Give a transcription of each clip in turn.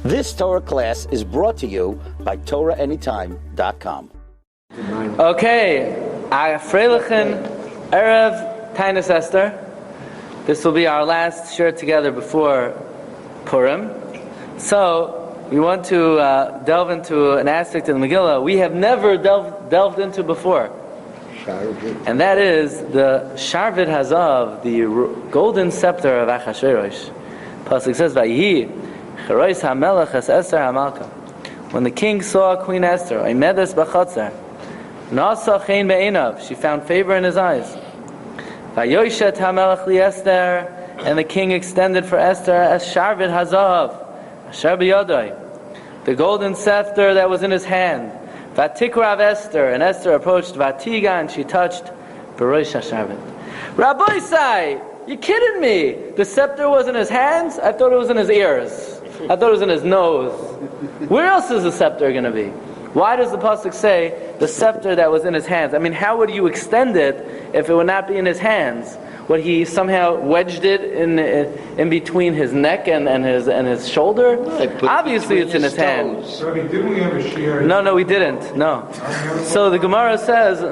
This Torah class is brought to you by TorahAnytime.com. Okay, Freilichen Erev Tainus Esther. This will be our last shiur together before Purim. So, we want to delve into an aspect of the Megillah we have never delved into before. And that is the Sharvid Hazav, the golden scepter of Achashveirosh. Pasuk says, Vayihi Charois HaMelech Es Esther HaMalka. When the king saw Queen Esther, Oimedes B'chatzar, Nasa Chen Be'einav, she found favor in his eyes. Vayoshet HaMelech Li Esther, and the king extended for Esther as Sharvid Hazav, Asher B'yodai, the golden scepter that was in his hand. Vatikrav Esther, and Esther approached Vatiga, and she touched Barosh HaSharvid. Rabbi Sai, you kidding me? The scepter was in his hands? I thought it was in his ears. I thought it was in his nose. Where else is the scepter going to be? Why does the pasuk say the scepter that was in his hands? I mean, how would you extend it if it would not be in his hands? Would he somehow wedged it in between his neck and his shoulder? Obviously, it's in his hands. Rabbi, didn't we have a shiur? No, we didn't. No. So the Gemara says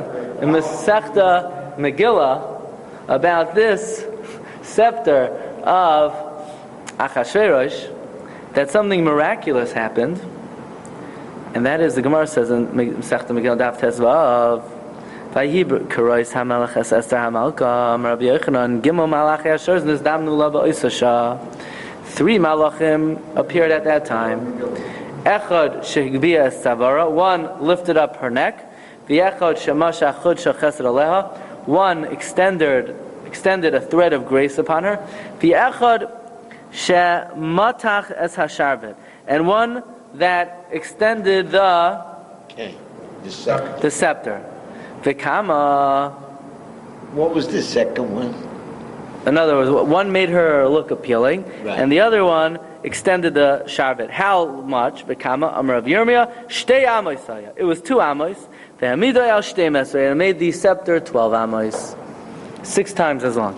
in the Scepter Megillah about this scepter of Achashveirosh that something miraculous happened, and that is the Gemara says in Scepter Megillah Daf Tezvav. Three Malachim appeared at that time. Echad shehigbiya es tzavara, one lifted up her neck. V'echad shemasha chud shechesed aleha, one extended a thread of grace upon her. V'echad shematach es hasharvet, and one that extended the scepter. Vikama. What was the second one? In other words, one made her look appealing, right, and the other one extended the sharvet. How much? Vikama Amar of Yirmiyah Shtei Amoisaya. It was 2 amos. Ve'amidoi al Shtei Mesrei, and made the scepter 12 amos, 6 times as long.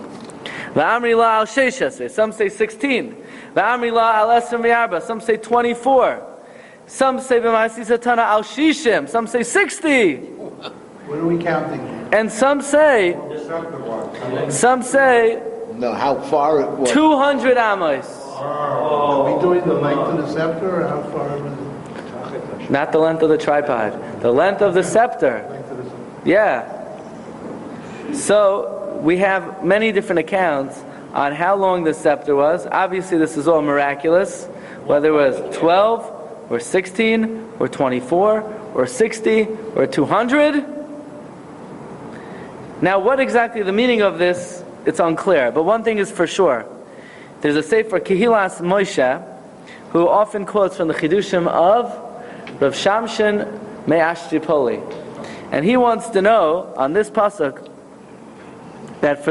Ve'amri la al Sheishesrei. Some say 16. Ve'amri la al Esrim v'Arba. Some say 24. Some say b'Ma'asi Satana al Shishim. Some say 60. What are we counting? And some say, no, how far it was. 200 amos. Are we doing the length of the scepter, or how far is it? Not the length of the tripod, the length of the scepter. Yeah. So we have many different accounts on how long the scepter was. Obviously, this is all miraculous. Whether it was 12 or 16 or 24 or 60 or 200. Now, what exactly the meaning of this, it's unclear. But one thing is for sure. There's a sefer Kehilas Moshe, who often quotes from the Chidushim of Rav Shamshin Me'ashtripoli. And he wants to know, on this pasuk, that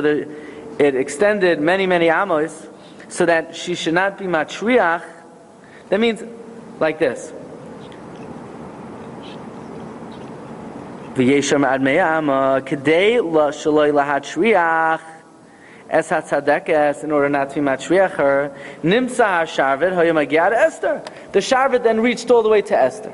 it extended many, many amos, so that she should not be matriach. That means like this. V'yeshem ad me'ama kedei shaloi lahatriach es hatzadekes, in order not to be matriach her, nimsa ha-sharvet hoyamagiad Esther. The sharvet then reached all the way to Esther.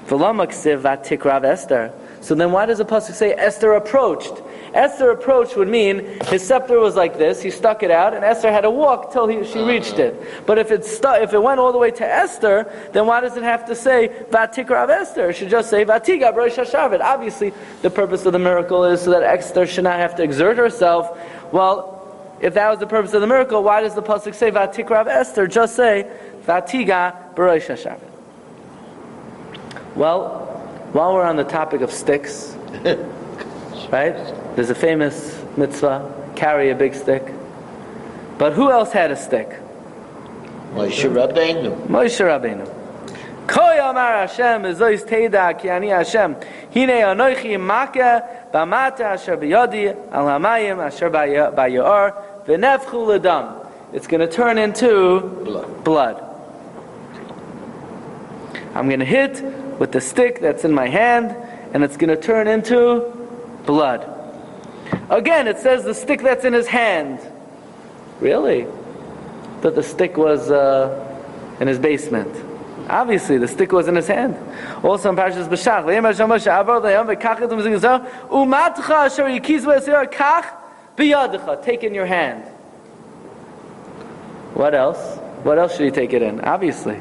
V'lama ksiv vatikrav Esther. So then why does the pasuk say Esther approached? Esther approached would mean his scepter was like this, he stuck it out, and Esther had to walk till she reached it. But if it went all the way to Esther, then why does it have to say Vatikrav Esther? It should just say Vatiga Barosh HaSharvet. Obviously, the purpose of the miracle is so that Esther should not have to exert herself. Well, if that was the purpose of the miracle, why does the pasuk say Vatikrav Esther? Just say Vatiga Barosh HaSharvet. Well, while we're on the topic of sticks, right? There's a famous mitzvah, carry a big stick. But who else had a stick? Moshe Rabbeinu. Moshe Rabbeinu. Koy amar Hashem ezois teida ki ani Hashem. Hine anoichi makeh b'mata asher b'yodi al hamayim asher b'yor v'nefchu l'dam. It's going to turn into blood. I'm going to hit with the stick that's in my hand, and it's going to turn into blood. Again, it says the stick that's in his hand. Really? That the stick was in his basement. Obviously, the stick was in his hand. Also in Parshas B'Shach, take in your hand. What else? What else should he take it in? Obviously.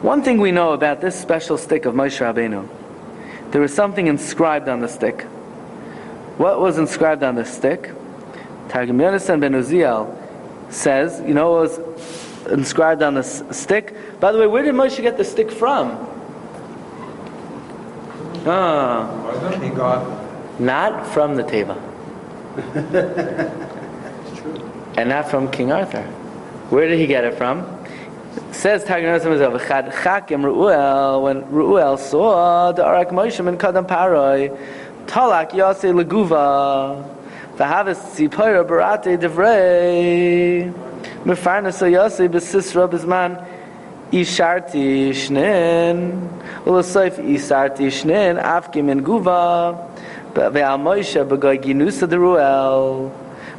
One thing we know about this special stick of Moshe Rabbeinu, there was something inscribed on the stick. What was inscribed on the stick? Targum Yonasan ben Uziel says, you know what was inscribed on the stick? By the way, where did Moshe get the stick from? He got Not from the Teva. And not from King Arthur. Where did he get it from? It says Targum Yonasan ben Uziel, Chakim Ru'el, when Ru'el saw the Arak Moshe ben Kadam Paroi, Talak Yase Leguva, Vahavis Tzipora Barate Devrei, Mefarnas Yase Besisra Bisman, Isharti Shnin, Ulasoif Isarti Shnin, Afkim and Guva, Ve'al Moshe Begoy Ginusa de Ruel.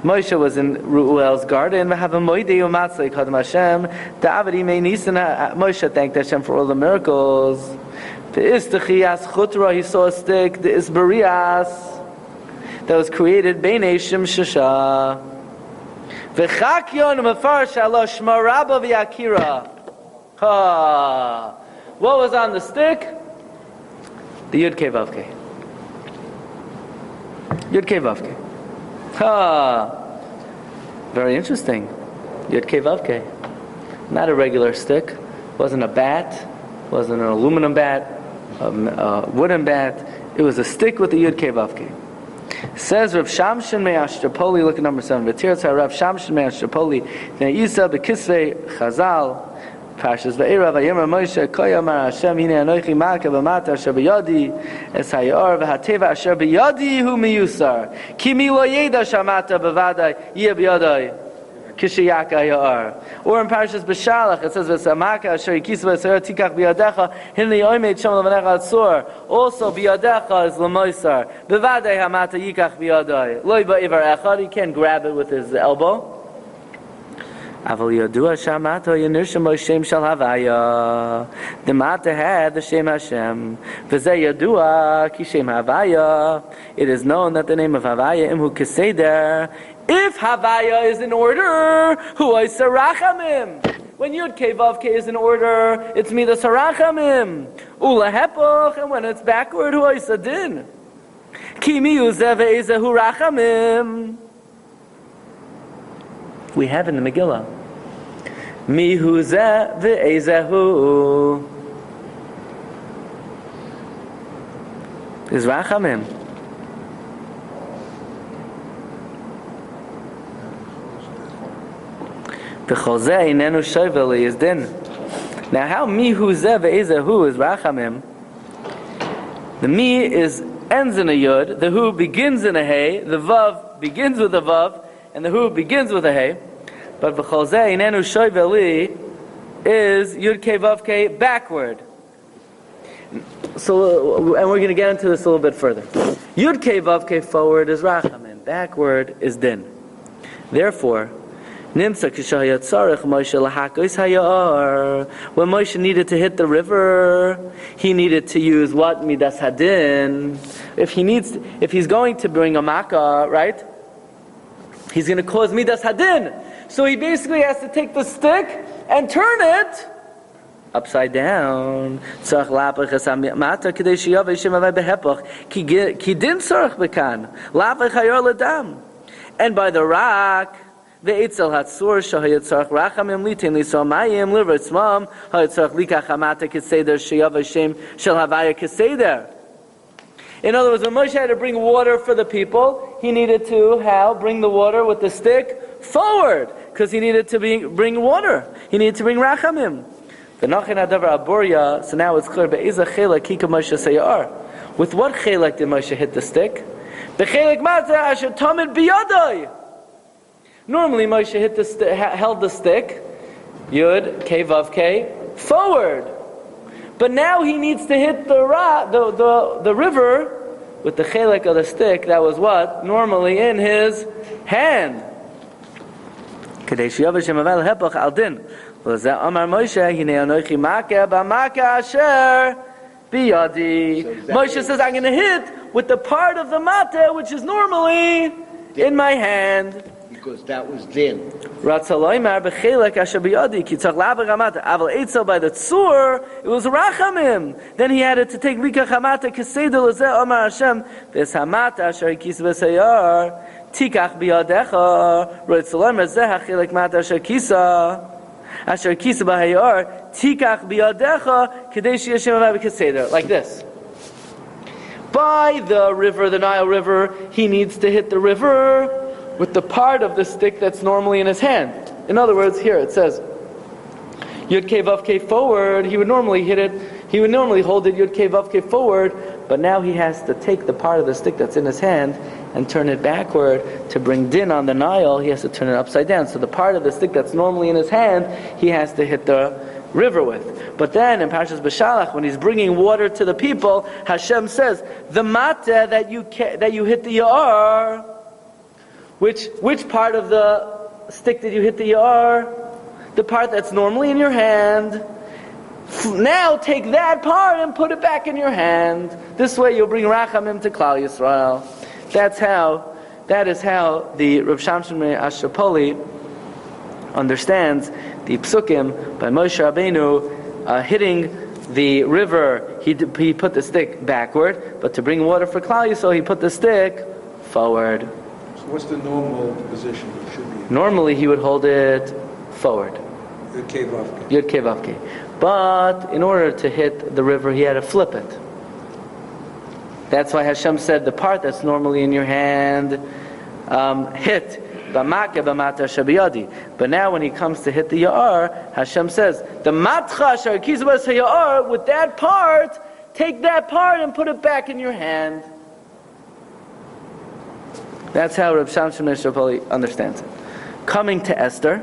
Moshe was in Ruel's garden. Have a moide umatzei kadam Hashem. David imei nisan. Moshe thanked Hashem for all the miracles. The istachias chutra, he saw a stick. The isbarias that was created beinei shim shasha. V'chakyon mefarish alo shma rabba v'yakira. What was on the stick? The Yud Kei Vav Kei. Yud Kei Vav Kei. Very interesting. Yud Kei Vav Kei. Not a regular stick. Wasn't a bat. Wasn't an aluminum bat. A wooden bat. It was a stick with the Yud Kei Vav Kei. Says Rav Shamshin Me'ashtapoli, look at number 7. V'tirtz Rav Shamshin Me'ashtapoli, Ne'isa B'kisvei Chazal, Parshas Va'era V'yemar Moshe Koyamar Hashem Hine Anochi Malka V'mata Asher B'yadi Es Hayar V'hateva Asher B'yadi Hu Miyusar Ki Mi Lo Yeda Shamata B'vadai Yeh B'yadai Kishiyaka Hayar. Or in Parshas B'Shalach it says V'samaka Asher Yikis V'Asher Tikach B'yadecha Hine Yoimei Shem L'vanecha Atzor. Also B'yadecha is L'moisar B'vadai Hamata Yikach B'yadai Loi Ba'ivar Echad, he can't grab it with his elbow. Aval Yadua Shamata Yanirsham Shem Shal Havaya. The Mata had the Shem Hashem. V'zeh Yadua Ki Shem Havaya. It is known that the name of Havaya Imhu Keseder. If Havaya is in order, Hu Oisa Rachamim. When Yud Kei Vav Kei is in order, it's Midas Harachamim. Ula Hepoch, and when it's backward, Hu Oisa Din. Ki Miyu Zeh Ve'ezehu Rachamim. We have in the Megillah. Mihu zeh ve'ezehu. Is Rachamim. V'chol zeh inenu shovel is din. Now how mihu zeh ve'ezehu is Rachamim? The mi ends in a yud, the hu begins in a hey, the vav begins with a vav, and the hu begins with a hey, but v'chol zeh inenu shoyveli is Yud Kei Vav Kei backward. So, and we're going to get into this a little bit further. Yud Kei Vav Kei forward is Rachamim, backward is Din. Therefore, Nimsa k'shahayat tzarech Moshe lahakos hayar. When Moshe needed to hit the river, he needed to use what? Midas hadin. If he's going to bring a makkah, right? He's going to cause Midas Hadin. So he basically has to take the stick and turn it upside down. And by the rock, the Eitzel Hatzur Shahayat Sarach Rachamim Litin Lisomayim Livritzmam Hayatzarach Likach Hamata Keseder Shayav Hashem Shel Havaya Keseder. In other words, when Moshe had to bring water for the people, he needed to bring the water with the stick forward, because he needed to bring water. He needed to bring Rachamim. So now it's clear. With what chelek did Moshe hit the stick? Normally Moshe held the stick, Yud, Kei, Vav, Kei, forward. But now he needs to hit the river with the chelek of the stick that was what? Normally in his hand. Moshe says, I'm going to hit with the part of the mata which is normally in my hand. Because that was din. By the tzur, it was rachamim. Then he had to take lika chamata keseder lezeh Omar Hashem ves hamata asher kis v'sayar tikach biyadecha rotzaloimer zeh hachilek mata asher kisa b'hayar tikach biyadecha kedei sheyashem avav keseder. Like this. By the river, the Nile River, he needs to hit the river with the part of the stick that's normally in his hand. In other words, here it says Yud Kei Vav Kei forward. He would normally hit it. He would normally hold it Yud Kei Vav Kei forward, but now he has to take the part of the stick that's in his hand and turn it backward to bring din on the Nile. He has to turn it upside down. So the part of the stick that's normally in his hand, he has to hit the river with. But then in Parshas B'Shalach, when he's bringing water to the people, Hashem says, the mata that you hit the Ya'ar. Which part of the stick did you hit the Ya'ar? The part that's normally in your hand. Now take that part and put it back in your hand. This way you'll bring Rachamim to Klal Yisrael. That is how the Rav Shamshon Ashapoli understands the psukim by Moshe Rabbeinu hitting the river. He put the stick backward, but to bring water for Klal Yisrael, he put the stick forward. What's the normal position it should be in? Normally he would hold it forward. Yud Kei Vav Kei. Yud Kei Vav Kei. But in order to hit the river, he had to flip it. That's why Hashem said the part that's normally in your hand hit. But now when he comes to hit the Ya'ar, Hashem says, the matcha shar kizbas Ya'ar, with that part, take that part and put it back in your hand. That's how Reb Shamshon Meshapoli understands it. Coming to Esther,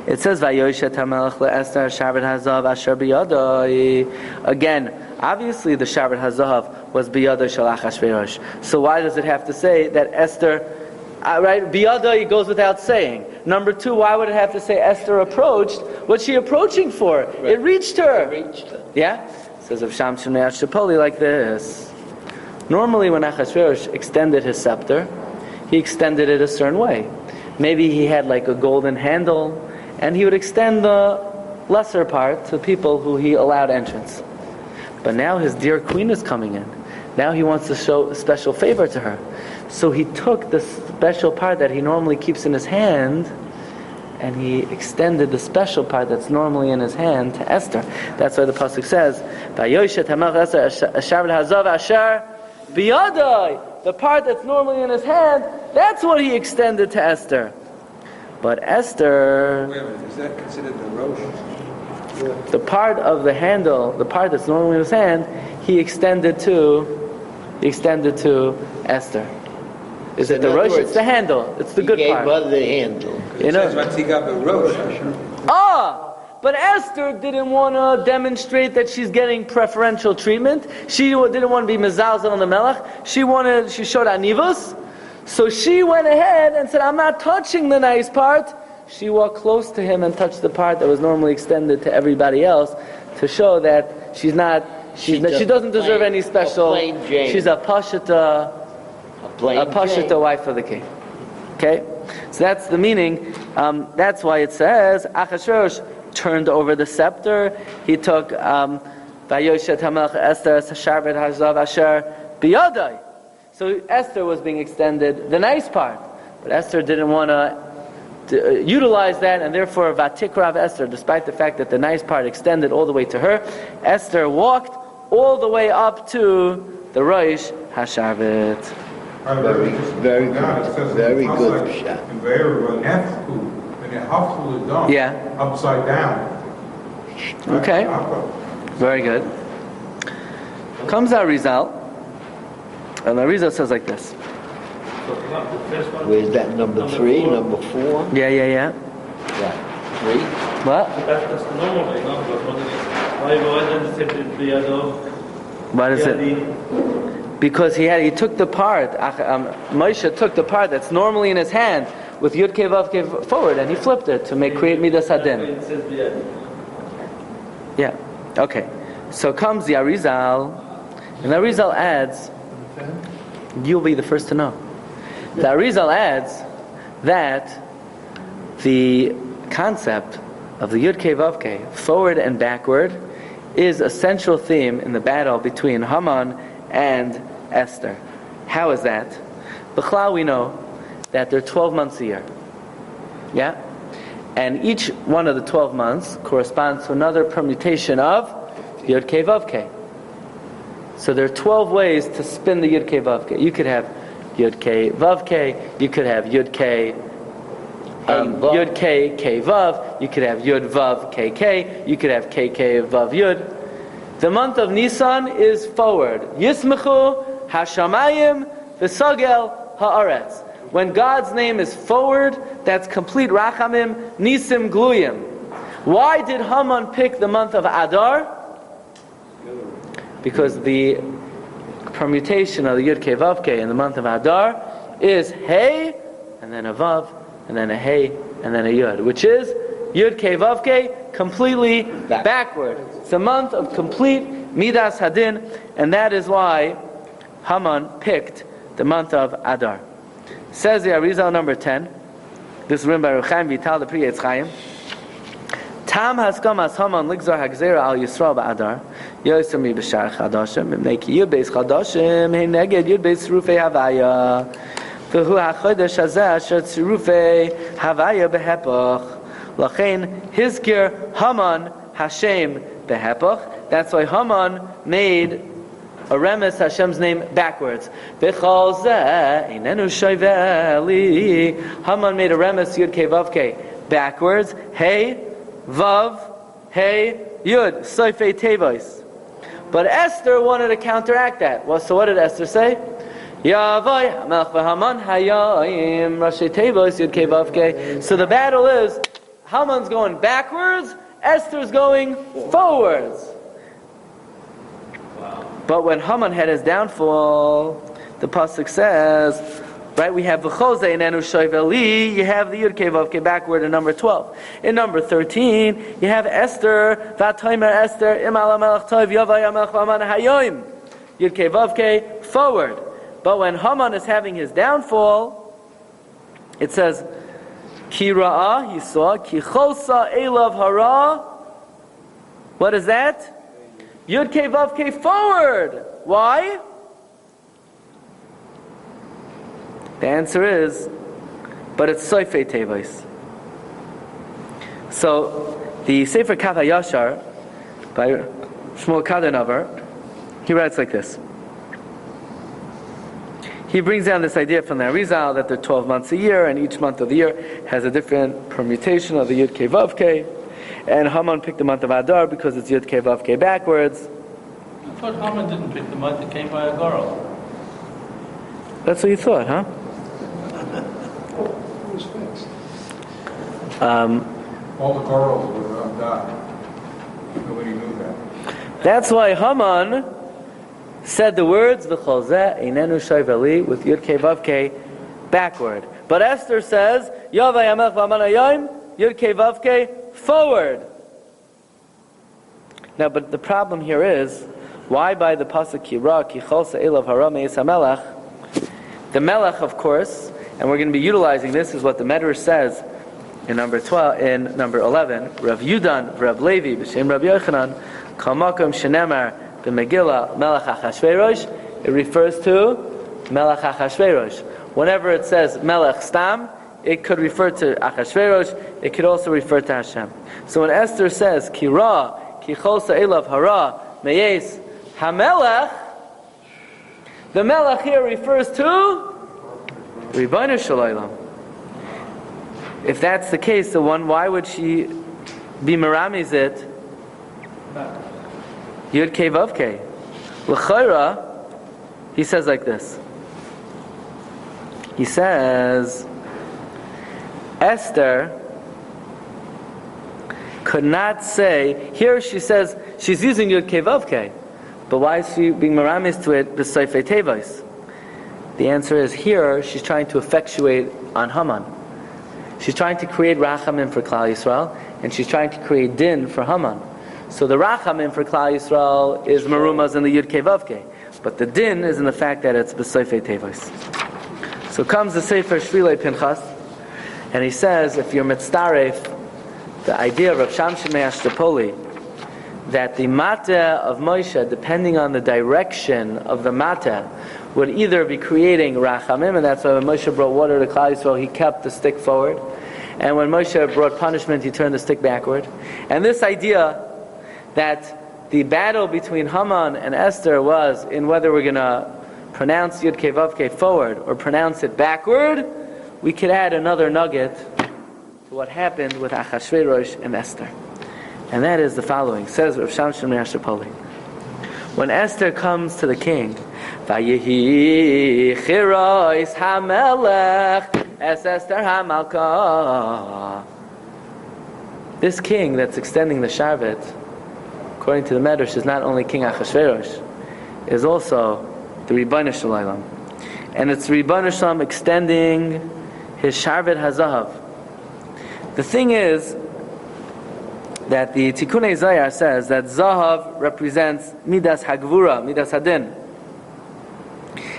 it says, Vayoshet HaMelech le'Esther Shabbat HaZav Asher B'yadai. Again, obviously the Shabbat HaZav was B'yadai Shel Achashveirosh. So why does it have to say that Esther, right? B'yadai goes without saying. Number two, why would it have to say Esther approached? What's she approaching for? Right. It reached her. Yeah? It says of Shamshon Meshapoli like this. Normally when Achashveirosh extended his scepter, he extended it a certain way. Maybe he had like a golden handle, and he would extend the lesser part to people who he allowed entrance. But now his dear queen is coming in. Now he wants to show a special favor to her. So he took the special part that he normally keeps in his hand, and he extended the special part that's normally in his hand to Esther. That's why the pasuk says, "Vayoshet HaMelech Esther Shabbat HaZav Asher B'yadai." The part that's normally in his hand, that's what he extended to Esther. But Esther, Wait a minute, is that considered the Rosh? the part of the handle, the part that's normally in his hand, he extended to Esther. Is it the Rosh? It's the handle. It's the good part. He gave her the handle. It says Vatziga B'Rosh. But Esther didn't want to demonstrate that she's getting preferential treatment. She didn't want to be mezalzel on the melech. She showed anivus. So she went ahead and said, I'm not touching the nice part. She walked close to him and touched the part that was normally extended to everybody else to show that she doesn't deserve any special. She's a pashita wife of the king. Okay? So that's the meaning. That's why it says, Achashveirosh turned over the scepter. He took Vayoshet HaMelech Esther Shabbat HaZav Asher B'yadai. So Esther was being extended the nice part, but Esther didn't want to utilize that, and therefore Vatikrav Esther, despite the fact that the nice part extended all the way to her, Esther walked all the way up to the Rosh Hashanah. Very good. Very good. Yeah. Upside down. Okay. Very good. Comes our result, and the result says like this. Where's that number 3, number 4? Yeah. Right. 3? What? That's the normal way, no? What is it? Because he took the part, Moshe took the part that's normally in his hand, with Yud Kei Vav Kei forward, and he flipped it to create Midas Hadin. Yeah. Okay. So comes the Arizal, and the Arizal adds. You'll be the first to know. The Arizal adds that the concept of the Yud Kei Vav Kei, forward and backward, is a central theme in the battle between Haman and Esther. How is that? B'chlal, we know that there are 12 months a year. Yeah? And each one of the 12 months corresponds to another permutation of Yud Kei Vav Kei. So there are 12 ways to spin the Yud Kei Vav Kei. You could have Yud Kei Vav Kei, you could have Yud Kei Yud Kei Kei Vav, you could have Yud Vav Kei Kei, you could have Kei Kei Vav Yud. The month of Nisan is forward. Yismechu Hashamayim V'Sagel Haaretz. When God's name is forward, that's complete Rachamim, Nisim Gluyim. Why did Haman pick the month of Adar? Because the permutation of the Yud Kei Vav Kei in the month of Adar is Hey, and then a Vav, and then a Hey, and then a Yud, which is Yud Kei Vav Kei completely backward. It's a month of complete Midas Hadin, and that is why Haman picked the month of Adar. Says the Arizal number 10, this is written by Ruchaim Vital, the Pri Etz Chaim. Tam haskam as Haman ligzar hagzera al Yisrael ba'adar yoser mi b'shar chadashim mipnei ki yud beis chadashim he neged yud beis tzirufei havaya v'hu hachodesh hazeh asher tzirufei havaya behepach lachein hizkir Haman Hashem behepach. That's why Haman made a remes Hashem's name backwards. B'chol zeh einenu shoyveh li. Haman made a remes Yud Kei Vav Kei backwards. Hey Vav, Hey, Yud, Soifei Tevois. But Esther wanted to counteract that. Well, so what did Esther say? Yavai, Hamelch v'Haman Hayayim, Rashi Tevois, Yud Kei Vav Kei. So the battle is, Haman's going backwards, Esther's going forwards. Wow. But when Haman had his downfall, the pasuk says, right, we have v'chol zeh einenu shoyveh li. You have the Yud Kei Vav Kei backward in number 12. In number 13, you have Esther. V'atoymer Esther imal hamelech tov yavai hamelech v'Haman hayoim. Yud Kei Vav Kei forward. But when Haman is having his downfall, it says ki ra'ah, he saw ki chosa elav hara. What is that? Yud Kei Vav Kei forward. Why? The answer is, but it's Soifei Tevois. So, the Sefer Kav HaYashar, by Shmuel Kadenavar, he writes like this. He brings down this idea from the Arizal that there are 12 months a year, and each month of the year has a different permutation of the Yud Kei Vav Kei. And Haman picked the month of Adar because it's Yud Kei Vav Kei backwards. I thought Haman didn't pick the month that came by a girl. That's what you thought, huh? All the girls were died. Nobody knew that. That's why Haman said the words v'chol zeh einenu shoyveh li with Yud Kei Vav Kei backward. But Esther says Yavai hamelech v'Haman hayoim Yud Kei Vav Kei forward. Now, but the problem here is why by the pasuk ki ra ki cholsa elav hara meis hamelech. The melech, of course, and we're going to be utilizing this, is what the Medrash says in number 12, in number 11. Rav Yudan, Rav Levi, b'shem Rav Yochanan, kol makom shenemar b'Megillah Melech Achashveirosh. It refers to Melech Achashveirosh. Whenever it says Melech Stam, it could refer to Achashveirosh. It could also refer to Hashem. So when Esther says ki ra ki cholsa elav hara meis hamelech, the Melech here refers to Ribono Shel Olam. If that's the case, the one, why would she be meramis it? Yud Kei Vav Kei. L'chayra, he says like this. He says, Esther could not say, here she says, she's using Yud Kei Vav Kei, but why is she being meramis to it b'Soifei Tevois? The answer is here, she's trying to effectuate on Haman. She's trying to create Rachamim for Klal Yisrael, and she's trying to create Din for Haman. So the Rachamim for Klal Yisrael is Marumas in the Yud Kei Vav Kei, but the Din is in the fact that it's B'Seifei Tevos. So comes the Sefer Shvilei Pinchas, and he says, if you're Mitzdaref, the idea of Rav Shamshon Ashtapoli, that the Mateh of Moshe, depending on the direction of the Mateh, would either be creating Rachamim, and that's why when Moshe brought water to Klal Yisrael, he kept the stick forward, and when Moshe brought punishment, he turned the stick backward. And this idea that the battle between Haman and Esther was in whether we're going to pronounce Yud Kei Vav Kei forward or pronounce it backward, we could add another nugget to what happened with Achashveirosh and Esther. And that is the following. Says Rav Shamshon Ashapoli. When Esther comes to the king, Vayehi Chirois HaMelech Es Esther HaMalkah. This king that's extending the Sharvet, according to the Medrash, is not only King Achashveirosh, is also the Ribbono Shel Olam. And it's Ribbono Shel Olam extending his Sharvet HaZahav. The thing is that the Tikkunei Zayar says that Zahav represents Midas Hagvura, Midas Hadin.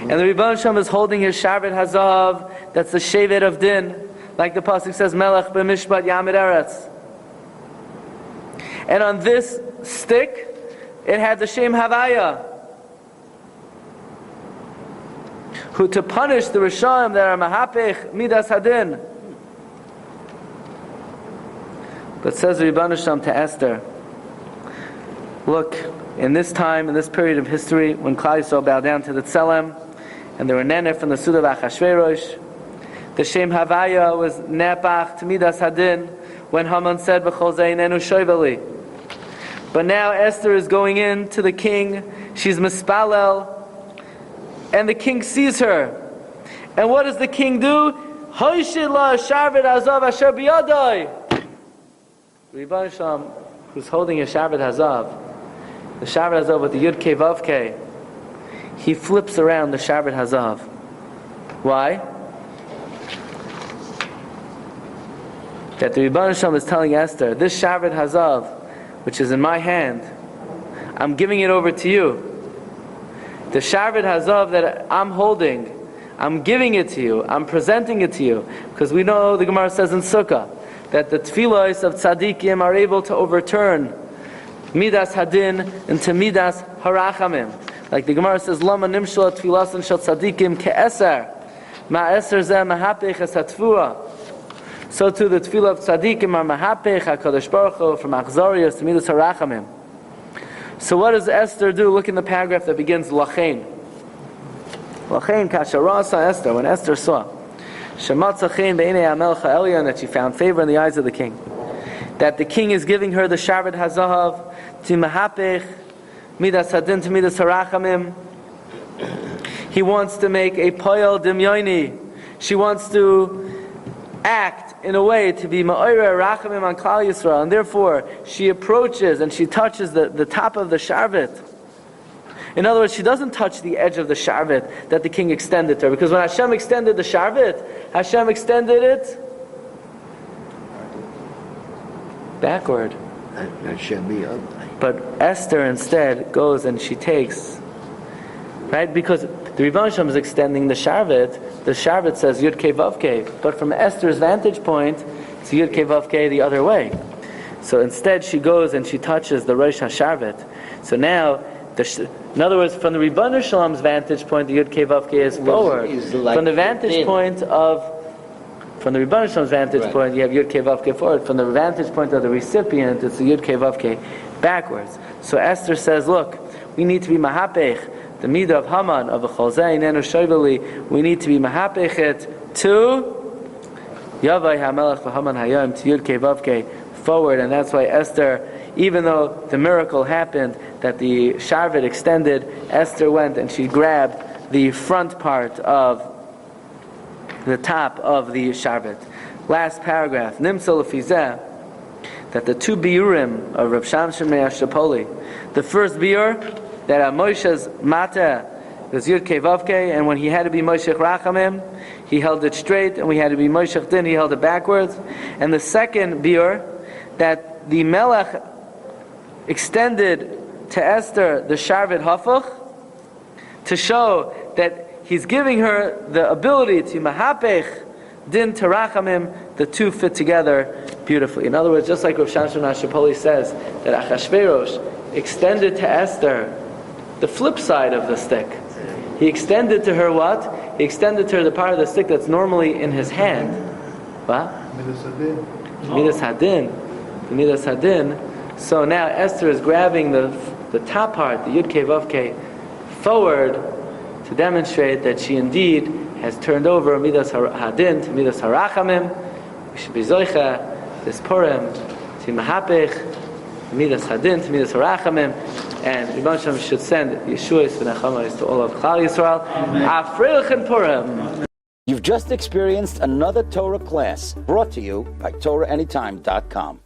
And the Ribbono Shel Olam is holding his Sharvet HaZahav, that's the Shevet of Din, like the Pasuk says, Melech b'mishpat Yamid Eretz. And on this stick, it had the Shem Havaya, who to punish the Rishayim that are Mahapech Midas Hadin. But says Ribbono Shel Olam to Esther, look, in this time, in this period of history, when Klal Yisrael bowed down to the Tzelem, and there were Nenef from the Suda of Achashveirosh, the Shem Havaya was Nepach to Midas Hadin, when Haman said, B'chol Zeinenu Shoiveli. But now Esther is going in to the king, she's Mispalel, and the king sees her. And what does the king do? Hoishit la Sharvet Hazav asher biyadai. Ribbono Shel Olam, who's holding a Sharvet Hazav, the Sharvet Hazav with the Yud Kei Vav Kei, he flips around the Sharvet Hazav. Why? That the Ribbono Shel Olam is telling Esther, this Sharvet Hazav, which is in my hand, I'm giving it over to you. The Sharvet Hazav that I'm holding, I'm giving it to you, I'm presenting it to you, because we know the Gemara says in Sukkah that the tefillos of tzaddikim are able to overturn Midas Hadin into Midas Harachamim. Like the Gemara says, Lama nimshal tfilasan shel tzaddikim ke'eser, ma'eser zeh mahapech es hatfua. So too the tefillah of tzaddikim are mahapech HaKadosh Baruch Hu from Achzarios to Midas Harachamim. So what does Esther do? Look in the paragraph that begins Lachein. Lachein kasharasa Esther, when Esther saw that she found favor in the eyes of the king, that the king is giving her the Sharvet HaZahav to Mahapech Midas Hadin to Midas Harachamim. He wants to make a Poyel Dimyoni. She wants to act in a way to be Ma'orer Rachamim on Klal Yisrael, and therefore she approaches and she touches the top of the Sharvet. In other words, she doesn't touch the edge of the Sharvet that the king extended to her, because when Hashem extended the Sharvet, Hashem extended it backward. That should be ugly. But Esther instead goes and she takes, right? Because the Ribbono Shel Olam is extending the Sharvet says Yud Kei Vav Kei, but from Esther's vantage point, it's Yud Kei Vav Kei the other way. So instead she goes and she touches the Rosh HaSharvet. So now, in other words, from the Ribbono Shel Olam's vantage point, the Yud Kei Vav Kei is forward. From the vantage point of, from the Ribbono Shel Olam's vantage point, you have Yud Kei Vav Kei forward. From the vantage point of the recipient, it's the Yud Kei Vav Kei backwards. So Esther says, look, we need to be mahapech, the midah of Haman, of a cholzei nenu shoiveli, we need to be mahapech it to Yavai HaMelech v'Haman Hayom, to Yud Kei Vav Kei forward. And that's why Esther, even though the miracle happened that the Sharvet extended, Esther went and she grabbed the front part of the top of the Sharvet. Last paragraph, Nimsa Lefizeh, that the two biurim of Rav Shamshon Ashapoli, the first biur, that Moshe's Mateh There's Yud Kei Vav Kei, and when he had to be Moshech Rachamim, he held it straight, and when he had to be Moshech Din, he held it backwards. And the second biur, that the Melech extended to Esther the Sharvet Hafuch, to show that he's giving her the ability to Mahapech Din to Rachamim, the two fit together beautifully. In other words, just like Rav Shamshon Ashapoli says, that Achashveirosh extended to Esther the flip side of the stick. He extended to her what? He extended to her the part of the stick that's normally in his hand. What? Midas Hadin. The Midas Hadin. So now Esther is grabbing the top part, the Yud Kei Vav Kei, forward to demonstrate that she indeed has turned over Midas Hadin to Midas Harachamim. We should be Zoicha, this Purim, to Mahapech, Midas Hadin to Midas Harachamim. And Rebbe Hashem should send Yeshuas and Achamayis to all of Klal Yisrael. Afreilchen Purim. You've just experienced another Torah class brought to you by TorahAnytime.com.